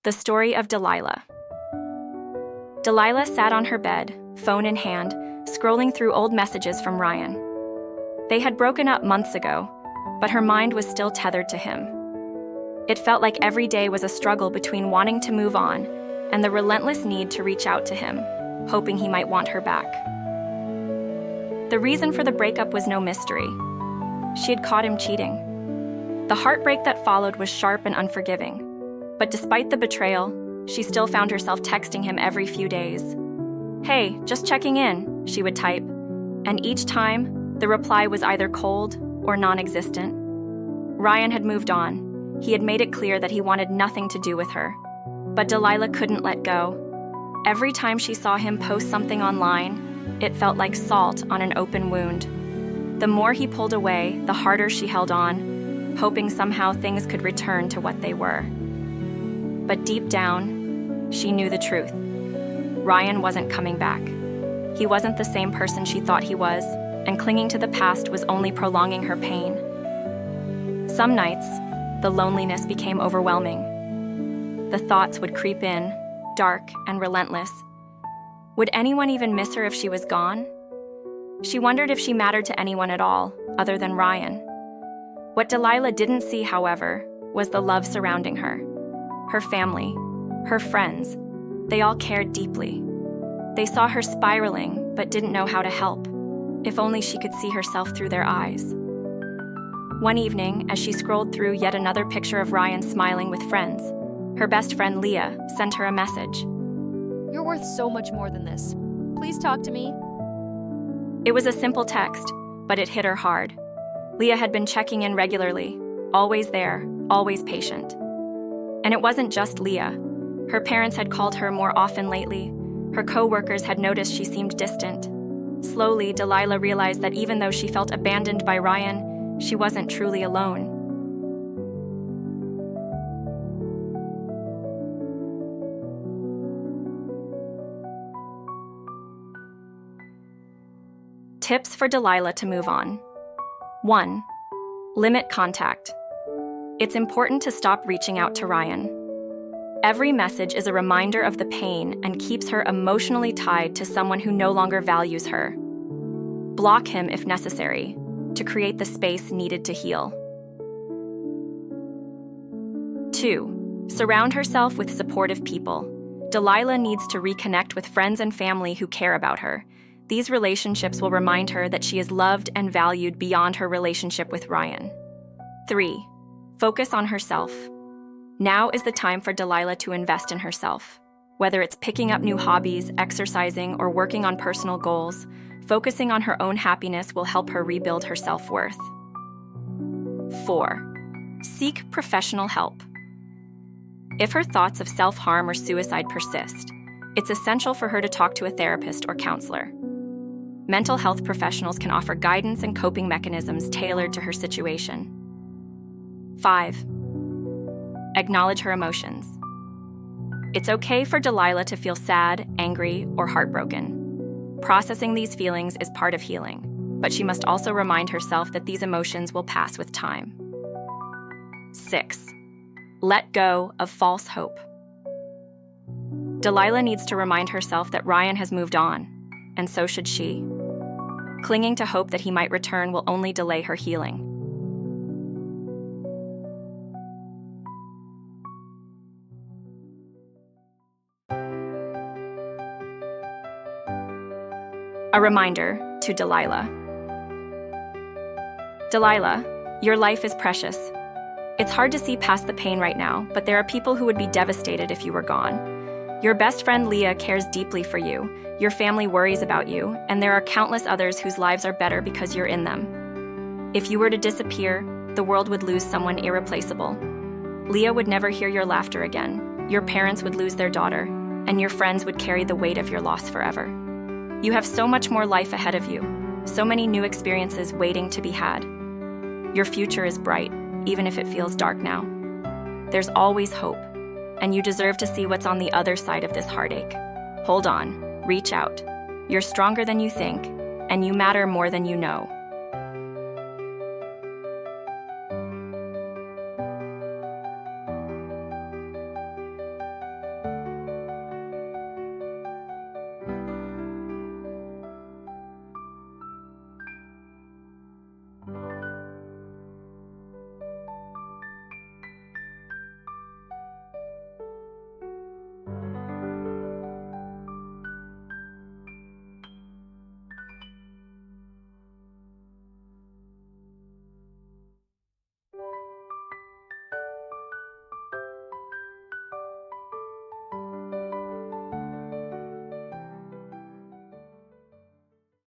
The Story of Delilah. Delilah sat on her bed, phone in hand, scrolling through old messages from Ryan. They had broken up months ago, but her mind was still tethered to him. It felt like every day was a struggle between wanting to move on and the relentless need to reach out to him, hoping he might want her back. The reason for the breakup was no mystery. She had caught him cheating. The heartbreak that followed was sharp and unforgiving. But despite the betrayal, she still found herself texting him every few days. "Hey, just checking in," she would type. And each time, the reply was either cold or non-existent. Ryan had moved on. He had made it clear that he wanted nothing to do with her. But Delilah couldn't let go. Every time she saw him post something online, it felt like salt on an open wound. The more he pulled away, the harder she held on, hoping somehow things could return to what they were. But deep down, she knew the truth. Ryan wasn't coming back. He wasn't the same person she thought he was, and clinging to the past was only prolonging her pain. Some nights, the loneliness became overwhelming. The thoughts would creep in, dark and relentless. Would anyone even miss her if she was gone? She wondered if she mattered to anyone at all, other than Ryan. What Delilah didn't see, however, was the love surrounding her. Her family, her friends, they all cared deeply. They saw her spiraling, but didn't know how to help. If only she could see herself through their eyes. One evening, as she scrolled through yet another picture of Ryan smiling with friends, her best friend Leah sent her a message. "You're worth so much more than this. Please talk to me." It was a simple text, but it hit her hard. Leah had been checking in regularly, always there, always patient. And it wasn't just Leah. Her parents had called her more often lately. Her co-workers had noticed she seemed distant. Slowly, Delilah realized that even though she felt abandoned by Ryan, she wasn't truly alone. Tips for Delilah to move on. 1. Limit contact. It's important to stop reaching out to Ryan. Every message is a reminder of the pain and keeps her emotionally tied to someone who no longer values her. Block him if necessary, to create the space needed to heal. 2. Surround herself with supportive people. Delilah needs to reconnect with friends and family who care about her. These relationships will remind her that she is loved and valued beyond her relationship with Ryan. 3. Focus on herself. Now is the time for Delilah to invest in herself. Whether it's picking up new hobbies, exercising, or working on personal goals, focusing on her own happiness will help her rebuild her self-worth. 4. Seek professional help. If her thoughts of self-harm or suicide persist, it's essential for her to talk to a therapist or counselor. Mental health professionals can offer guidance and coping mechanisms tailored to her situation. 5. Acknowledge her emotions. It's okay for Delilah to feel sad, angry, or heartbroken. Processing these feelings is part of healing, but she must also remind herself that these emotions will pass with time. 6. Let go of false hope. Delilah needs to remind herself that Ryan has moved on, and so should she. Clinging to hope that he might return will only delay her healing. A reminder to Delilah. Delilah, your life is precious. It's hard to see past the pain right now, but there are people who would be devastated if you were gone. Your best friend Leah cares deeply for you, your family worries about you, and there are countless others whose lives are better because you're in them. If you were to disappear, the world would lose someone irreplaceable. Leah would never hear your laughter again, your parents would lose their daughter, and your friends would carry the weight of your loss forever. You have so much more life ahead of you, so many new experiences waiting to be had. Your future is bright, even if it feels dark now. There's always hope, and you deserve to see what's on the other side of this heartache. Hold on, reach out. You're stronger than you think, and you matter more than you know.